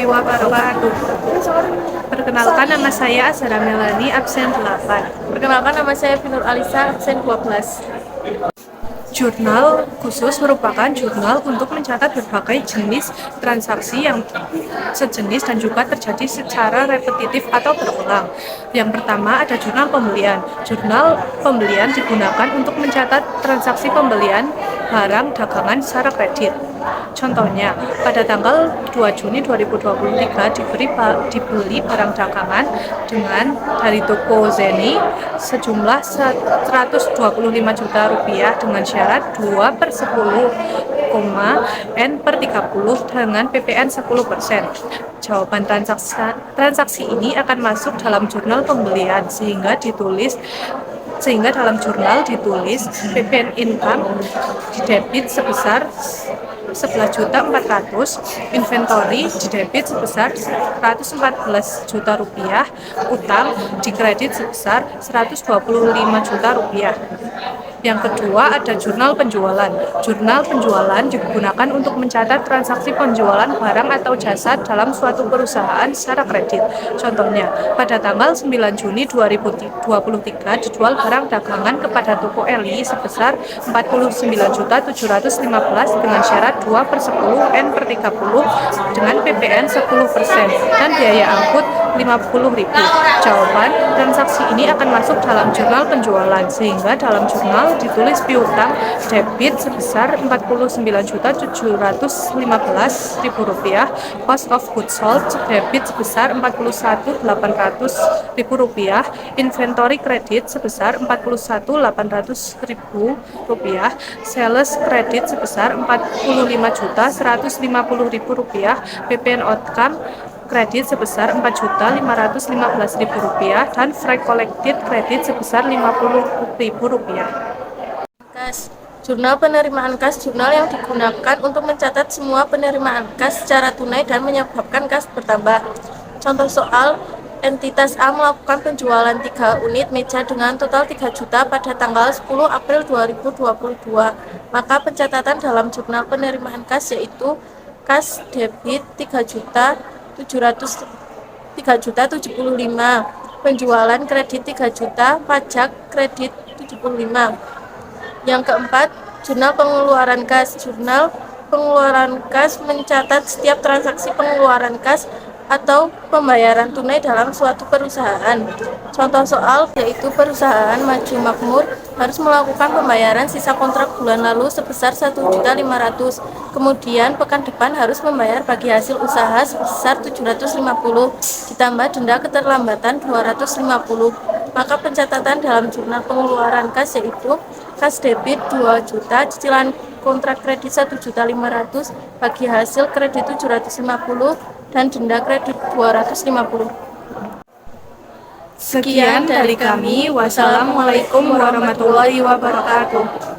warahmatullahi wabarakatuh. Perkenalkan, nama saya Azhara Melani, absen 8. Perkenalkan, nama saya Finur Alisa, absen 12. Jurnal khusus merupakan jurnal untuk mencatat berbagai jenis transaksi yang sejenis dan juga terjadi secara repetitif atau berulang. Yang pertama ada jurnal pembelian. Jurnal pembelian digunakan untuk mencatat transaksi pembelian barang dagangan secara kredit. Contohnya, pada tanggal 2 Juni 2023 dibeli barang dagangan dari toko Zeni sejumlah 125 juta rupiah dengan syarat 2/10, N per 30 dengan PPN 10%. Jawaban transaksi ini akan masuk dalam jurnal pembelian sehingga dalam jurnal ditulis PPN income didebit sebesar 11.400.000, inventory didebit sebesar 114 juta rupiah, utang dikredit sebesar 125 juta rupiah. Yang kedua ada jurnal penjualan. Jurnal penjualan digunakan untuk mencatat transaksi penjualan barang atau jasa dalam suatu perusahaan secara kredit. Contohnya, pada tanggal 9 Juni 2023 dijual barang dagangan kepada toko Eli sebesar 49.715 dengan syarat 2/10, N per 30 dengan PPN 10% dan biaya angkut 50.000. Jawaban transaksi ini akan masuk dalam jurnal penjualan sehingga dalam jurnal ditulis piutang debit sebesar Rp41.715.000, cost of goods sold debit sebesar Rp41.800.000, inventory kredit sebesar Rp41.800.000, sales kredit sebesar Rp45.150.000, PPN outcome kredit sebesar Rp4.515.000 dan freight collected kredit sebesar Rp50.000. Jurnal penerimaan kas, jurnal yang digunakan untuk mencatat semua penerimaan kas secara tunai dan menyebabkan kas bertambah. Contoh soal, entitas A melakukan penjualan 3 unit meja dengan total 3 juta pada tanggal 10 April 2022. Maka pencatatan dalam jurnal penerimaan kas yaitu kas debit 3.75, penjualan kredit 3 juta, pajak kredit 75. Yang keempat, jurnal pengeluaran kas. Jurnal pengeluaran kas mencatat setiap transaksi pengeluaran kas atau pembayaran tunai dalam suatu perusahaan. Contoh soal yaitu perusahaan Maju Makmur harus melakukan pembayaran sisa kontrak bulan lalu sebesar 1.500.000. Kemudian pekan depan harus membayar bagi hasil usaha sebesar 750 ditambah denda keterlambatan 250. Maka pencatatan dalam jurnal pengeluaran kas yaitu kas debit 2 juta, cicilan kontrak kredit 1.500.000, bagi hasil kredit 750 dan denda kredit 250. Sekian dari kami. Wassalamualaikum warahmatullahi wabarakatuh.